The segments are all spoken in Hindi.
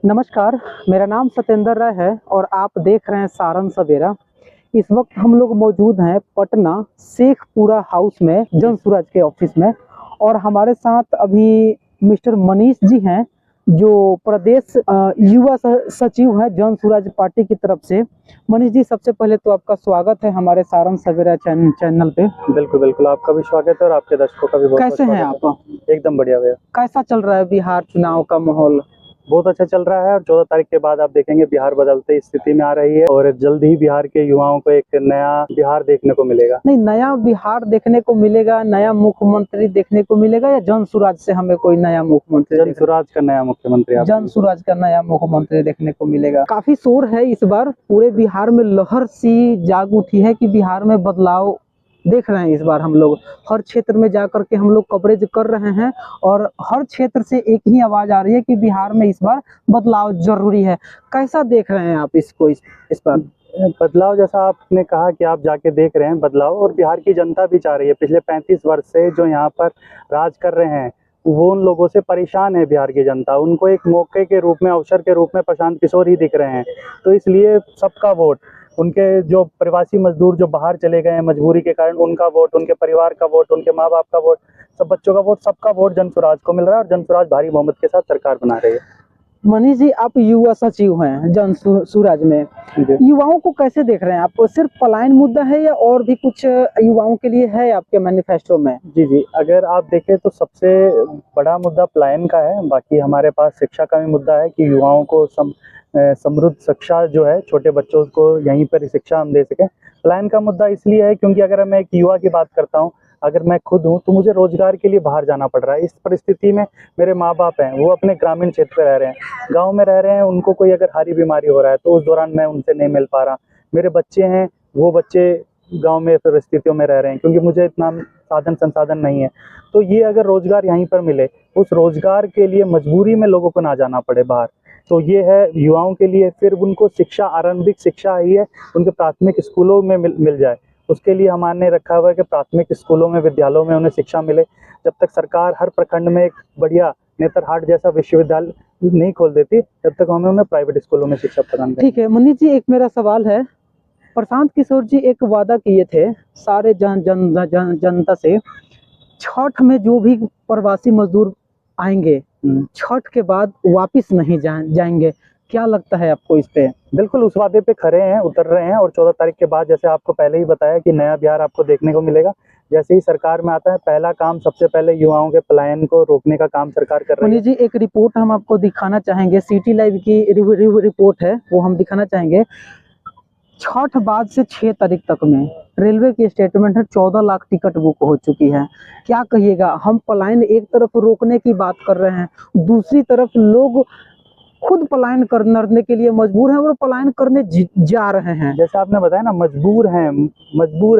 नमस्कार, मेरा नाम सत्येंद्र राय है और आप देख रहे हैं सारन सवेरा। इस वक्त हम लोग मौजूद हैं पटना शेखपुरा हाउस में, जन सूरज के ऑफिस में, और हमारे साथ अभी मिस्टर मनीष जी हैं जो प्रदेश युवा सचिव हैं जन सूरज पार्टी की तरफ से। मनीष जी, सबसे पहले तो आपका स्वागत है हमारे सारन सवेरा चैनल पे। बिल्कुल बिल्कुल, आपका भी स्वागत है और आपके दर्शकों का भी बहुत कैसे हैं आप? एकदम बढ़िया भैया। कैसा चल रहा है बिहार चुनाव का माहौल? बहुत अच्छा चल रहा है और 14 तारीख के बाद आप देखेंगे बिहार बदलते स्थिति में आ रही है और जल्द ही बिहार के युवाओं को एक नया बिहार देखने को मिलेगा। नहीं, नया बिहार देखने को मिलेगा, नया मुख्यमंत्री देखने को मिलेगा, या जन सूरज से हमें कोई नया मुख्यमंत्री? जन सूरज का नया मुख्यमंत्री, जन सूरज का नया मुख्यमंत्री देखने को मिलेगा। काफी शोर है इस बार, पूरे बिहार में लहर सी जाग उठी है कि बिहार में बदलाव देख रहे हैं। इस बार हम लोग हर क्षेत्र में जाकर के हम लोग कवरेज कर रहे हैं और हर क्षेत्र से एक ही आवाज आ रही है कि बिहार में इस बार बदलाव जरूरी है। कैसा देख रहे हैं आप इसको? इस बार बदलाव, जैसा आपने कहा कि आप जाके देख रहे हैं बदलाव, और बिहार की जनता भी चाह रही है। पिछले 35 वर्ष से जो यहाँ पर राज कर रहे हैं वो उन लोगों से परेशान है बिहार की जनता। उनको एक मौके के रूप में, अवसर के रूप में प्रशांत किशोर ही दिख रहे हैं। तो इसलिए सबका वोट, उनके जो प्रवासी मजदूर जो बाहर चले गए हैं मजबूरी के कारण, उनका वोट, उनके परिवार का वोट, उनके माँ बाप का वोट, सब बच्चों का वोट, सबका वोट जन स्वराज को मिल रहा है और जन स्वराज भारी बहुमत के साथ सरकार बना रही है। मनीष जी, आप युवा सचिव हैं जन सूरज में, युवाओं को कैसे देख रहे हैं आप? सिर्फ पलायन मुद्दा है या और भी कुछ युवाओं के लिए है आपके मैनिफेस्टो में? जी, अगर आप देखें तो सबसे बड़ा मुद्दा पलायन का है। बाकी हमारे पास शिक्षा का भी मुद्दा है कि युवाओं को समृद्ध शिक्षा जो है, छोटे बच्चों को यहीं पर शिक्षा हम दे सकें। पलायन का मुद्दा इसलिए है क्योंकि अगर मैं एक युवा की बात करता हूँ, अगर मैं खुद हूँ तो मुझे रोजगार के लिए बाहर जाना पड़ रहा है। इस परिस्थिति में मेरे माँ बाप हैं, वो अपने ग्रामीण क्षेत्र पे रह रहे हैं, गांव में रह रहे हैं, उनको कोई अगर हारी बीमारी हो रहा है तो उस दौरान मैं उनसे नहीं मिल पा रहा। मेरे बच्चे हैं, वो बच्चे गांव में परिस्थितियों में रह रहे हैं क्योंकि मुझे इतना साधन संसाधन नहीं है। तो ये अगर रोजगार यहीं पर मिले, उस रोजगार के लिए मजबूरी में लोगों को ना जाना पड़े बाहर, तो ये है युवाओं के लिए। फिर उनको शिक्षा, आरंभिक शिक्षा ही है, उनके प्राथमिक स्कूलों में मिल जाए, उसके लिए हमने रखा हुआ है कि प्राथमिक स्कूलों में, विद्यालयों में उन्हें शिक्षा मिले। जब तक सरकार हर प्रखंड में एक बढ़िया नेतरहाट जैसा विश्वविद्यालय नहीं खोल देती, तब तक हमें उन्हें प्राइवेट स्कूलों में शिक्षा प्रदान करें। ठीक है मनीष जी, एक मेरा सवाल है। प्रशांत किशोर जी एक वादा किए थे सारे जनता से, छठ में जो भी प्रवासी मजदूर आएंगे छठ के बाद वापिस नहीं जाएंगे। क्या लगता है आपको इस पे? बिल्कुल उस वादे पे खड़े हैं, उतर रहे हैं, और 14 तारीख के बाद जैसे आपको पहले ही बताया कि नया बिहार आपको देखने को मिलेगा। जैसे ही सरकार में आता है, पहला काम सबसे पहले युवाओं के पलायन को रोकने का काम सरकार कर रही है। जी, एक रिपोर्ट हम आपको दिखाना चाहेंगे, सिटी लाइव की रिपोर्ट है, वो हम दिखाना चाहेंगे। छठ बाद से 6 तारीख तक में रेलवे की स्टेटमेंट है 14 लाख टिकट बुक हो चुकी है। क्या कहिएगा? हम पलायन एक तरफ रोकने की बात कर रहे हैं, दूसरी तरफ लोग खुद पलायन करने के लिए मजबूर हैं और पलायन करने जा रहे हैं। जैसे आपने बताया ना, मजबूर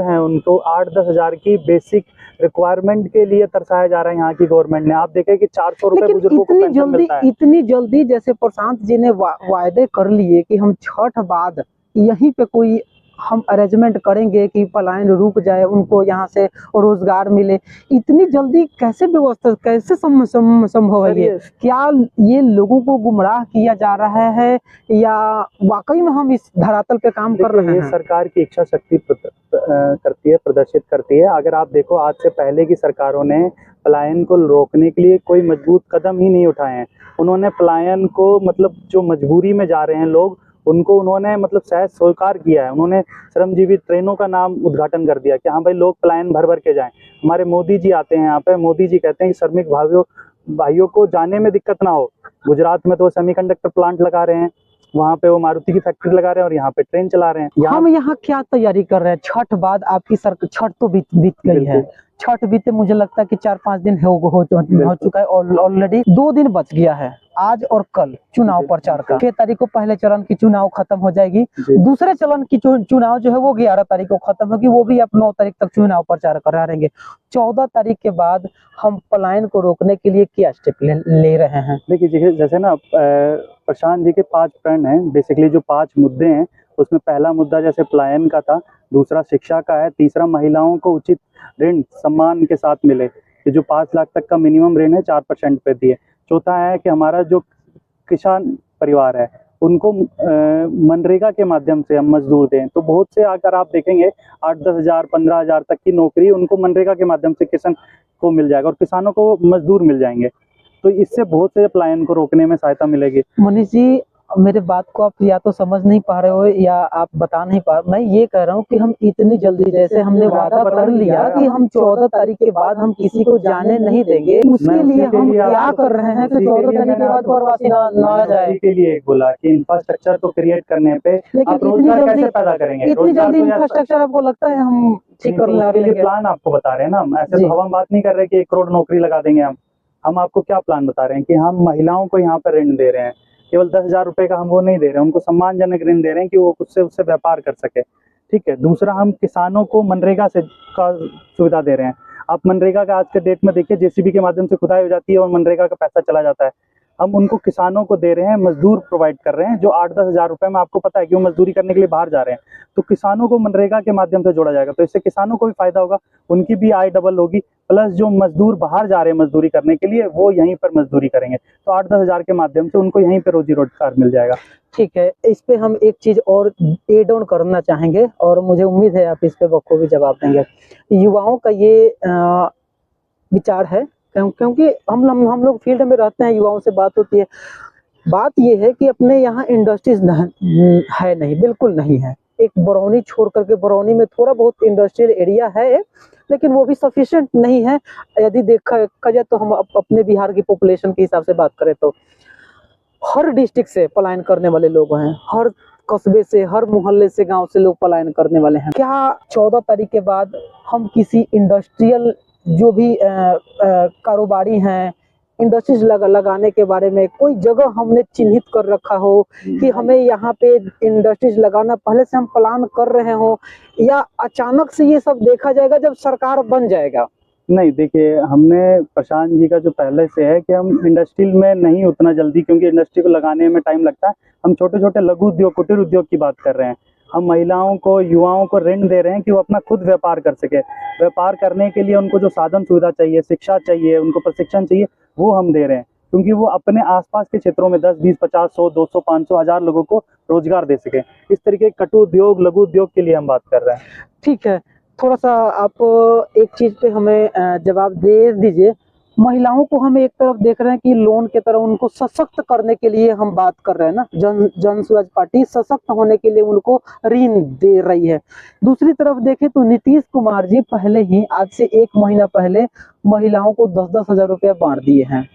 हैं, उनको 8-10 हज़ार की बेसिक रिक्वायरमेंट के लिए तरसाया जा रहा है यहाँ की गवर्नमेंट ने। आप देखें कि 400 रुपए बुजुर्गों को पेंशन मिलता है। इतनी जल्दी जैसे प्रशांत जी ने वायदे कर लिए कि हम छठ बाद यहीं पे कोई हम अरेंजमेंट करेंगे कि पलायन रुक जाए, उनको यहाँ से रोजगार मिले, इतनी जल्दी कैसे व्यवस्था, कैसे संभव है ये? क्या ये लोगों को गुमराह किया जा रहा है या वाकई में हम इस धरातल पे काम कर रहे हैं? सरकार की इच्छा शक्ति करती है, प्रदर्शित करती है। अगर आप देखो, आज से पहले की सरकारों ने पलायन को रोकने के लिए कोई मजबूत कदम ही नहीं उठाए हैं। उन्होंने पलायन को, मतलब जो मजबूरी में जा रहे हैं लोग, उनको उन्होंने मतलब सहज स्वीकार किया है। उन्होंने श्रमजीवी ट्रेनों का नाम उद्घाटन कर दिया कि हाँ भाई, लोग पलायन भर भर के जाएं। हमारे मोदी जी आते हैं यहाँ पे, मोदी जी कहते हैं कि श्रमिक भाइयों को जाने में दिक्कत ना हो। गुजरात में तो सेमीकंडक्टर प्लांट लगा रहे हैं, वहाँ पे वो मारुति की फैक्ट्री लगा रहे हैं और यहाँ पे ट्रेन चला रहे हैं। हम यहाँ क्या तैयारी कर रहे हैं? छठ बाद आपकी छठ तो बीत गई है, छठ बीते मुझे लगता है कि 4-5 दिन हो चुका है, ऑलरेडी 2 दिन बच गया है, आज और कल चुनाव प्रचार का। 6 तारीख को पहले चरण की चुनाव खत्म हो जाएगी, दूसरे चरण की चुनाव जो है वो 11 तारीख को खत्म होगी, वो भी आप 9 तारीख तक चुनाव प्रचार करा रहेंगे। 14 तारीख के बाद हम पलायन को रोकने के लिए क्या स्टेप ले रहे हैं? देखिए, जैसे ना प्रशांत जी के 5 प्रण हैं, बेसिकली जो 5 मुद्दे हैं, उसमें पहला मुद्दा जैसे पलायन का था, दूसरा शिक्षा का है, तीसरा महिलाओं को उचित ऋण सम्मान के साथ मिले, कि जो 5 लाख तक का मिनिमम ऋण है 4% पे दिए। चौथा है कि हमारा जो किसान परिवार है उनको मनरेगा के माध्यम से हम मजदूर दें, तो बहुत से अगर आप देखेंगे 8-10 हज़ार 15 हज़ार तक की नौकरी उनको मनरेगा के माध्यम से किसान को मिल जाएगा और किसानों को मजदूर मिल जाएंगे। तो इससे बहुत से पलायन को रोकने में सहायता मिलेगी। मनीष जी, मेरे बात को आप या तो समझ नहीं पा रहे हो या आप बता नहीं पा रहे। मैं ये कह रहा हूँ कि हम इतनी जल्दी, जैसे हमने वादा कर लिया कि हम 14 तारीख के बाद हम किसी को जाने नहीं देंगे, उसके लिए हम क्या कर रहे हैं कि 14 तारीख के बाद प्रवासी ना आ जाए। के लिए एक बोला कि इंफ्रास्ट्रक्चर को क्रिएट करने पे आप रोजगार कैसे पैदा करेंगे? इतनी जल्दी इंफ्रास्ट्रक्चर आपको लगता है हम ठीक कर लेंगे? प्लान आपको बता रहे हैं ना हम, ऐसे तो हम बात नहीं कर रहे कि 1 करोड़ नौकरी लगा देंगे हम आपको क्या प्लान बता रहे हैं कि हम महिलाओं को यहाँ पर ऋण दे रहे हैं। केवल 10 हज़ार रुपए का हम वो नहीं दे रहे हैं, उनको सम्मानजनक ऋण दे रहे हैं कि वो उससे व्यापार कर सके। ठीक है। दूसरा, हम किसानों को मनरेगा से का सुविधा दे रहे हैं। आप मनरेगा का आज के डेट में देखिए, जेसीबी के माध्यम से खुदाई हो जाती है और मनरेगा का पैसा चला जाता है। हम उनको किसानों को दे रहे हैं, मजदूर प्रोवाइड कर रहे हैं जो 8-10 हज़ार रुपए में, आपको पता है कि वो मजदूरी करने के लिए बाहर जा रहे हैं, तो किसानों को मनरेगा के माध्यम से जोड़ा जाएगा। तो इससे किसानों को भी फायदा होगा, उनकी भी आय डबल होगी, प्लस जो मजदूर बाहर जा रहे हैं मजदूरी करने के लिए वो यहीं पर मजदूरी करेंगे, तो 8-10 हज़ार के माध्यम से उनको यहीं पर रोजी रोजगार मिल जाएगा। ठीक है, इस पे हम एक चीज और एड ऑन करना चाहेंगे और मुझे उम्मीद है आप इस पे बखूबी जवाब देंगे। युवाओं का ये विचार है, क्योंकि हम लोग फील्ड में रहते हैं, युवाओं से बात होती है। बात ये है कि अपने यहाँ इंडस्ट्रीज है नहीं, बिल्कुल नहीं है। एक बरौनी छोड़ करके, बरौनी में थोड़ा बहुत इंडस्ट्रियल एरिया है लेकिन वो भी सफिशिएंट नहीं है। यदि देखा जाए तो हम अपने बिहार की पॉपुलेशन के हिसाब से बात करें तो हर डिस्ट्रिक्ट से पलायन करने वाले लोग हैं, हर कस्बे से, हर मोहल्ले से, गांव से लोग पलायन करने वाले हैं। क्या 14 तारीख के बाद हम किसी इंडस्ट्रियल जो भी कारोबारी हैं, इंडस्ट्रीज लगाने के बारे में कोई जगह हमने चिन्हित कर रखा हो कि हमें यहाँ पे इंडस्ट्रीज लगाना, पहले से हम प्लान कर रहे हो, या अचानक से ये सब देखा जाएगा जब सरकार बन जाएगा? नहीं, देखिए, हमने प्रशांत जी का जो पहले से है कि हम इंडस्ट्री में नहीं उतना जल्दी, क्योंकि इंडस्ट्री को लगाने में टाइम लगता है। हम छोटे छोटे लघु उद्योग, कुटीर उद्योग की बात कर रहे हैं। हम महिलाओं को, युवाओं को ऋण दे रहे हैं कि वो अपना खुद व्यापार कर सके। व्यापार करने के लिए उनको जो साधन सुविधा चाहिए, शिक्षा चाहिए, उनको प्रशिक्षण चाहिए, वो हम दे रहे हैं, क्योंकि वो अपने आसपास के क्षेत्रों में 10, 20, 50, 100, 200, 500, 1000 लोगों को रोजगार दे सके। इस तरीके के कटु उद्योग, लघु उद्योग के लिए हम बात कर रहे हैं। ठीक है, थोड़ा सा आप एक चीज पे हमें जवाब दे दीजिए। महिलाओं को हम एक तरफ देख रहे हैं कि लोन के तरह उनको सशक्त करने के लिए हम बात कर रहे हैं ना, जन स्वराज पार्टी सशक्त होने के लिए उनको ऋण दे रही है। दूसरी तरफ देखें तो नीतीश कुमार जी पहले ही, आज से 1 महीना पहले, महिलाओं को 10-10 हज़ार रुपया बांट दिए हैं।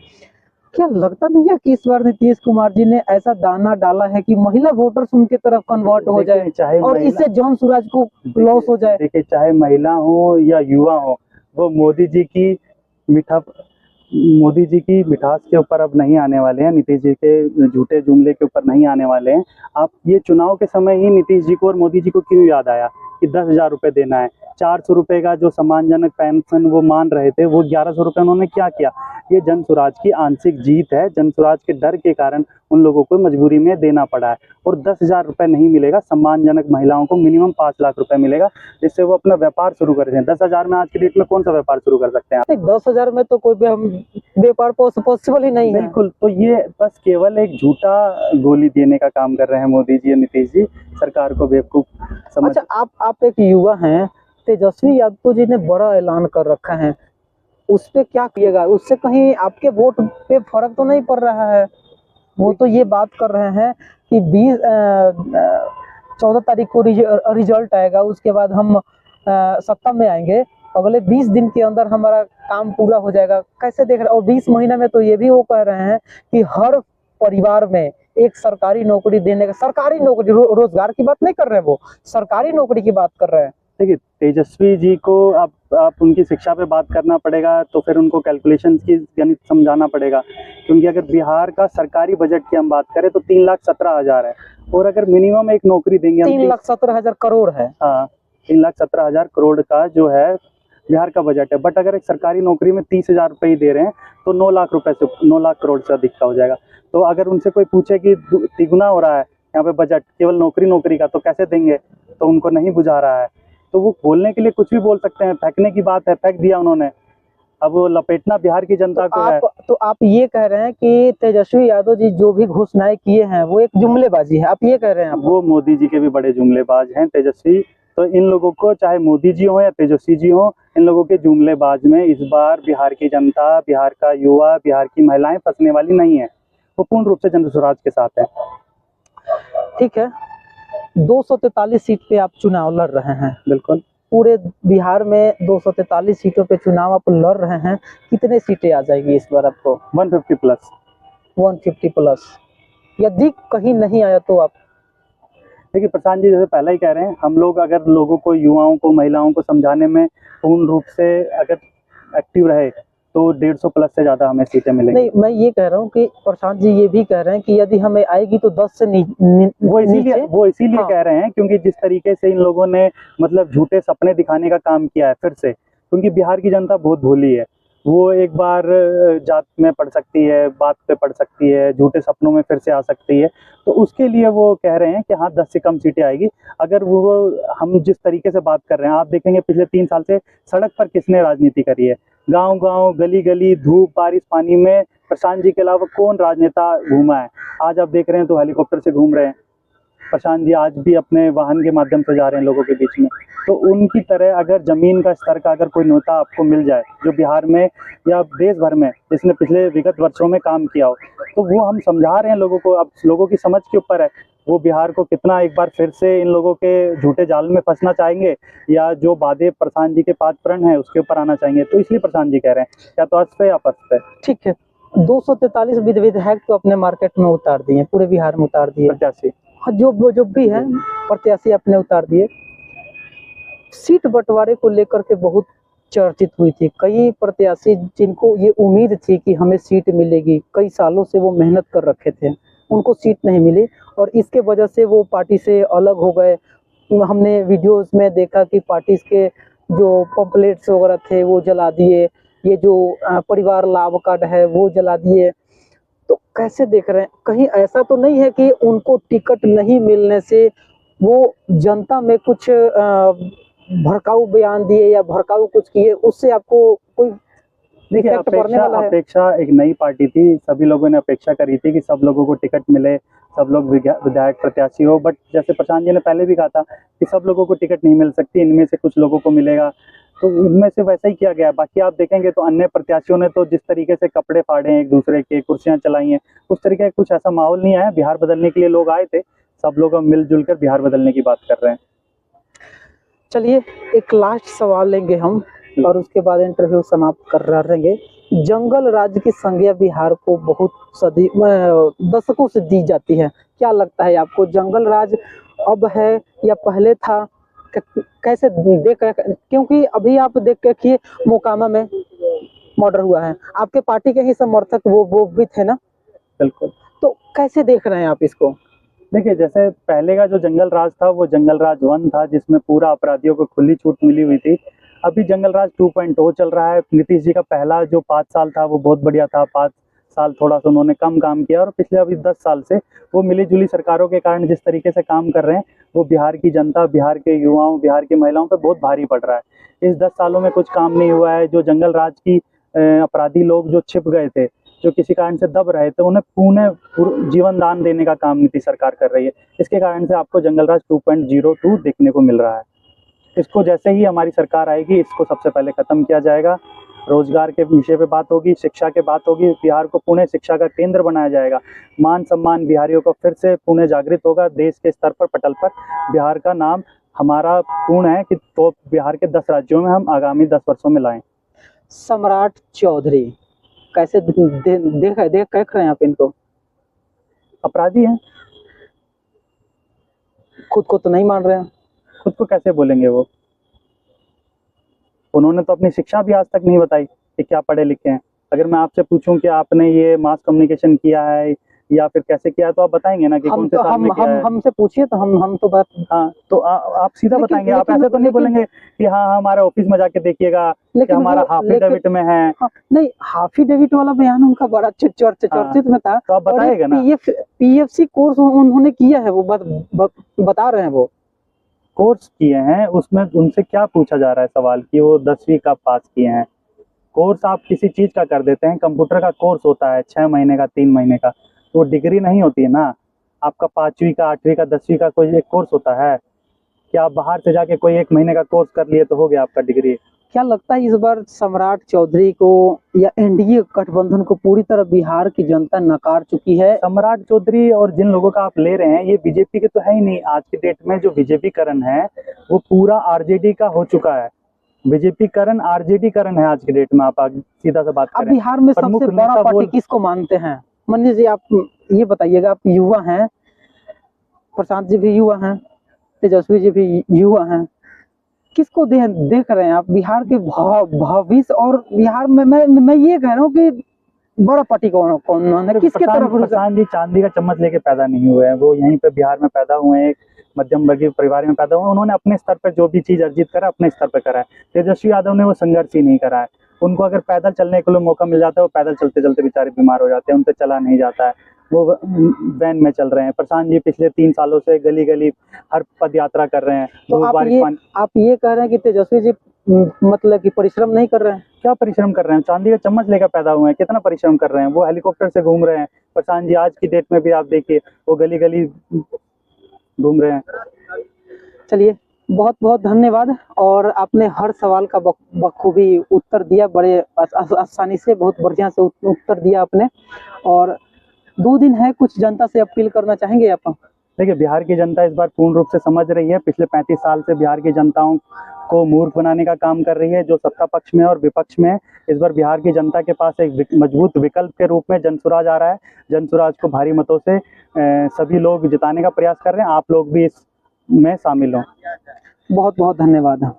क्या लगता नहीं है कि इस बार नीतीश कुमार जी ने ऐसा दाना डाला है कि महिला वोटर्स उनके तरफ कन्वर्ट हो जाए, चाहे और इससे जन स्वराज को लॉस हो जाए? देखिए, चाहे महिला हो या युवा हो, वो मोदी जी की मिठास के ऊपर अब नहीं आने वाले हैं, नीतीश जी के झूठे जुमले के ऊपर नहीं आने वाले हैं। आप ये चुनाव के समय ही नीतीश जी को और मोदी जी को क्यों याद आया कि 10 हज़ार रुपये देना है? 400 रुपये का जो सम्मानजनक पेंशन वो मान रहे थे, वो 1100 रुपये उन्होंने क्या किया? ये जन स्वराज की आंशिक जीत है। जन स्वराज के डर के कारण उन लोगों को मजबूरी में देना पड़ा है। और 10 हज़ार रुपये नहीं मिलेगा, सम्मानजनक महिलाओं को मिनिमम 5 लाख रुपए मिलेगा, जिससे वो अपना व्यापार शुरू कर सकें। 10 हज़ार में आज की डेट में कौन सा व्यापार शुरू कर सकते हैं? 10 हज़ार में तो कोई व्यापार पॉसिबल ही नहीं है। बिल्कुल। तो ये बस केवल एक झूठा गोली देने का काम कर रहे हैं मोदी जी और नीतीश जी, सरकार को बेवकूफ समझ। अच्छा, आप एक युवा हैं, तेजस्वी यादव जी ने बड़ा ऐलान कर रखा है, उस पे क्या किएगा? उससे कहीं आपके वोट पे फर्क तो नहीं पड़ रहा है? वो तो ये बात कर रहे हैं कि 14 तारीख को रिजल्ट आएगा, उसके बाद हम सत्ता में आएंगे, अगले 20 दिन के अंदर हमारा काम पूरा हो जाएगा। कैसे देख रहे हैं? और 20 महीने में तो ये भी वो कह रहे हैं कि हर परिवार में एक सरकारी नौकरी देने का, सरकारी नौकरी, रोजगार की बात नहीं कर रहे हैं, वो सरकारी नौकरी की बात कर रहे हैं। देखिए, तेजस्वी जी को आप उनकी शिक्षा पे बात करना पड़ेगा, तो फिर उनको कैलकुलेशन की गणित समझाना पड़ेगा, क्योंकि अगर बिहार का सरकारी बजट की हम बात करें तो 3,17,000 है, और अगर मिनिमम एक नौकरी देंगे, 3,17,000 करोड़ है। हाँ, 3,17,000 करोड़ का जो है बिहार का बजट है। बट अगर एक सरकारी नौकरी में 30 हज़ार रुपये ही दे रहे हैं तो 9 लाख रुपए से, 9 लाख करोड़ से अधिक का हो जाएगा। तो अगर उनसे कोई पूछे कि तिगुना हो रहा है यहाँ पे बजट केवल नौकरी का, तो कैसे देंगे? तो उनको नहीं बुझा रहा है, तो वो बोलने के लिए कुछ भी बोल सकते हैं। फेंकने की बात है, फेंक दिया उन्होंने। अब वो लपेटना बिहार की जनता को है। तो आप ये कह रहे हैं कि तेजस्वी यादव जी जो भी घोषणाएं किए हैं वो एक जुमलेबाजी है, आप ये कह रहे हैं? वो मोदी जी के भी बड़े जुमलेबाज हैं तेजस्वी। तो इन लोगों को, चाहे मोदी जी हो या तेजस्वी जी हो, इन लोगों के जुमलेबाज में इस बार बिहार की जनता, बिहार का युवा, बिहार की महिलाएं फंसने वाली नहीं है। वो पूर्ण रूप से जन स्वराज के साथ है। ठीक है, 243 सीट पे आप चुनाव लड़ रहे हैं। बिल्कुल। पूरे बिहार में 243 सीटों पे चुनाव आप लड़ रहे हैं, कितने सीटें आ जाएगी इस बार आपको? 150 प्लस। 150 प्लस। यदि कहीं नहीं आया तो आप? देखिए प्रशांत जी, जैसे पहले ही कह रहे हैं, हम लोग अगर लोगों को, युवाओं को, महिलाओं को समझाने में पूर्ण रूप से अगर एक्टिव रहे तो 150 प्लस से ज्यादा हमें सीटें मिलेंगी। नहीं, मैं ये कह रहा हूँ कि प्रशांत जी ये भी कह रहे हैं कि यदि हमें आएगी तो 10 से वो इसीलिए हाँ। कह रहे हैं क्योंकि जिस तरीके से इन लोगों ने मतलब झूठे सपने दिखाने का काम किया है फिर से, क्योंकि बिहार की जनता बहुत भोली है। वो एक बार जात में पड़ सकती है, बात पे पड़ सकती है, झूठे सपनों में फिर से आ सकती है। तो उसके लिए वो कह रहे हैं कि हाँ 10 से कम सीटें आएगी। अगर वो हम जिस तरीके से बात कर रहे हैं, आप देखेंगे पिछले 3 साल से सड़क पर किसने राजनीति करी है, गांव गांव, गली गली, धूप बारिश पानी में प्रशांत जी के अलावा कौन राजनेता घूमा है? आज आप देख रहे हैं तो हेलीकॉप्टर से घूम रहे हैं प्रशांत जी, आज भी अपने वाहन के माध्यम से जा रहे हैं लोगों के बीच में। तो उनकी तरह अगर जमीन का स्तर का अगर कोई नेता आपको मिल जाए जो बिहार में या देश भर में जिसने पिछले विगत वर्षों में काम किया हो, तो वो हम समझा रहे हैं लोगों को। अब लोगों की समझ के ऊपर है वो बिहार को कितना एक बार फिर से इन लोगों के झूठे जाल में फंसना चाहेंगे या जो वादे प्रशांत जी के पाँच प्रण है उसके ऊपर आना चाहेंगे। तो इसलिए प्रशांत जी कह रहे हैं या तो अर्थ पे या पथ पे। ठीक है, 243 विधायक तो अपने मार्केट में उतार दिए, पूरे बिहार में उतार दिए प्रत्याशी। हाँ, जो भी है प्रत्याशी अपने उतार दिए। सीट बंटवारे को लेकर के बहुत चर्चित हुई थी। कई प्रत्याशी जिनको ये उम्मीद थी कि हमें सीट मिलेगी, कई सालों से वो मेहनत कर रखे थे, उनको सीट नहीं मिली और इसके वजह से वो पार्टी से अलग हो गए। हमने वीडियोस में देखा कि पार्टी के जो पम्पलेट्स वगैरह थे वो जला दिए, ये जो परिवार लाभ कार्ड है वो जला दिए। तो कैसे देख रहे हैं, कहीं ऐसा तो नहीं है कि उनको टिकट नहीं मिलने से वो जनता में कुछ भड़काऊ बयान दिए या भड़काऊ कुछ किए, उससे आपको कोई देखिए अपेक्षा एक नई पार्टी थी, सभी लोगों ने अपेक्षा करी थी कि सब लोगों को टिकट मिले, सब लोग विधायक प्रत्याशी हो। बट जैसे प्रशांत जी ने पहले भी कहा था कि सब लोगों को टिकट नहीं मिल सकती, इनमें से कुछ लोगों को मिलेगा, तो उनमें से वैसा ही किया गया। बाकी आप देखेंगे तो अन्य प्रत्याशियों ने तो जिस तरीके से कपड़े फाड़े हैं एक दूसरे के, कुर्सियां चलाई हैं, उस तरीके का कुछ ऐसा माहौल नहीं आया। बिहार बदलने के लिए लोग आए थे, सब लोग मिलजुल कर बिहार बदलने की बात कर रहे हैं। चलिए एक लास्ट सवाल लेंगे हम और उसके बाद इंटरव्यू समाप्त कर रहेंगे। जंगल राज की संज्ञा बिहार को बहुत दशकों से दी जाती है, क्या लगता है आपको जंगल राज अब है या पहले था? कैसे देख, क्योंकि अभी आप देख देखिए मोकामा में मर्डर हुआ है, आपके पार्टी के ही समर्थक वो भी थे ना? बिल्कुल। तो कैसे देख रहे हैं आप इसको? देखिए जैसे पहले का जो जंगल राज था वो जंगल राज 1 था, जिसमें पूरा अपराधियों को खुली छूट मिली हुई थी। अभी जंगल राज 2.0 चल रहा है। नीतीश जी का पहला जो 5 साल था वो बहुत बढ़िया था, 5 साल थोड़ा सा उन्होंने कम काम किया, और पिछले अभी 10 साल से वो मिली जुली सरकारों के कारण जिस तरीके से काम कर रहे हैं वो बिहार की जनता, बिहार के युवाओं, बिहार की महिलाओं पे बहुत भारी पड़ रहा है। इस 10 सालों में कुछ काम नहीं हुआ है। जो जंगल राज की अपराधी लोग जो छिप गए थे, जो किसी कारण से दब रहे थे, उन्हें पुनः जीवन दान देने का काम नीति सरकार कर रही है। इसके कारण से आपको जंगल राज 2.02 देखने को मिल रहा है। इसको जैसे ही हमारी सरकार आएगी इसको सबसे पहले खत्म किया जाएगा। रोजगार के विषय पे बात होगी, शिक्षा के बात होगी, बिहार को पुणे शिक्षा का केंद्र बनाया जाएगा। मान सम्मान बिहारियों का फिर से पुणे जागृत होगा। देश के स्तर पर, पटल पर बिहार का नाम हमारा पूर्ण है कि तो बिहार के 10 राज्यों में हम आगामी 10 वर्षों में लाएं। सम्राट चौधरी कैसे देख रहे हैं आप इनको? अपराधी हैं, खुद को तो नहीं मान रहे हैं। खुद को कैसे बोलेंगे वो? उन्होंने तो अपनी शिक्षा भी आज तक नहीं बताई कि क्या पढ़े लिखे हैं। अगर मैं आपसे पूछूं कि आपने ये मास कम्युनिकेशन किया है या फिर कैसे किया है तो आप बताएंगे ना कि कौन से साल में किया है? हमसे पूछिए तो हम तो बात। हाँ तो आप सीधा बताएंगे। आप ऐसे तो नहीं बोलेंगे कि हाँ हमारे ऑफिस में जाके देखिएगा कि हमारा हाफिडेविट में है। नहीं, हाफिडेविट वाला बयान उनका बड़ा चर्चित में था, तो आप बताएगा ना। पीएफसी कोर्स उन्होंने किया है, वो बता रहे हैं वो कोर्स किए हैं, उसमें उनसे क्या पूछा जा रहा है सवाल कि वो 10वीं का पास किए हैं? कोर्स आप किसी चीज का कर देते हैं, कंप्यूटर का कोर्स होता है 6 महीने का, 3 महीने का, तो वो डिग्री नहीं होती है ना। आपका 5वीं का, 8वीं का, 10वीं का कोई एक कोर्स होता है कि आप बाहर से जाके कोई 1 महीने का कोर्स कर लिए तो हो गया आपका डिग्री। क्या लगता है इस बार सम्राट चौधरी को या एनडीए गठबंधन को पूरी तरह बिहार की जनता नकार चुकी है? सम्राट चौधरी और जिन लोगों का आप ले रहे हैं ये बीजेपी के तो है ही नहीं। आज की डेट में जो बीजेपी करण है वो पूरा आरजेडी का हो चुका है। बीजेपी करण आरजेडी करण है आज की डेट में। आप सीधा सा बात अब करें, बिहार में प्रमुख सबसे बड़ा नेता पार्टी बोल- किसको मानते हैं? मनीष जी, आप ये बताइएगा, आप युवा हैं, प्रशांत जी भी युवा हैं, तेजस्वी जी भी युवा हैं, किसको देख रहे हैं आप बिहार के भविष्य? और बिहार में मैं ये कह रहा हूँ कि बड़ा पार्टी कौन है, किसके तरफ? प्रशांत जी चांदी का चम्मच लेके पैदा नहीं हुए हैं, वो यहीं पे बिहार में पैदा हुए हैं, एक मध्यम वर्गीय परिवार में पैदा हुए हैं। उन्होंने अपने स्तर पर जो भी चीज अर्जित करा अपने स्तर पर करा है। तेजस्वी यादव ने वो संघर्ष ही नहीं करा है। उनको अगर पैदल चलने के लिए मौका मिल जाता है वो पैदल चलते चलते बेचारे बीमार हो जाते हैं, उनसे चला नहीं जाता है, वो वैन में चल रहे हैं। प्रशांत जी पिछले 3 सालों से गली गली हर पद यात्रा कर रहे हैं। तो आप ये कह रहे हैं कि तेजस्वी जी मतलब कि परिश्रम नहीं कर रहे हैं? क्या परिश्रम कर रहे हैं? चांदी का चम्मच लेकर पैदा हुए हैं, कितना परिश्रम कर रहे हैं? वो हेलीकॉप्टर से घूम रहे हैं। प्रशांत जी आज की डेट में भी आप देखिए वो गली गली घूम रहे हैं। चलिए, बहुत बहुत धन्यवाद। और आपने हर सवाल का बखूबी उत्तर दिया, बड़े आसानी से, बहुत बढ़िया से उत्तर दिया आपने। और 2 दिन है, कुछ जनता से अपील करना चाहेंगे आप? देखिए, बिहार की जनता इस बार पूर्ण रूप से समझ रही है। पिछले 35 साल से बिहार की जनताओं को मूर्ख बनाने का काम कर रही है, जो सत्ता पक्ष में और विपक्ष में। इस बार बिहार की जनता के पास एक मजबूत विकल्प के रूप में जनसुराज आ रहा है। जनसुराज को भारी मतों से सभी लोग जिताने का प्रयास कर रहे हैं। आप लोग भी इसमें शामिल हों। बहुत बहुत धन्यवाद।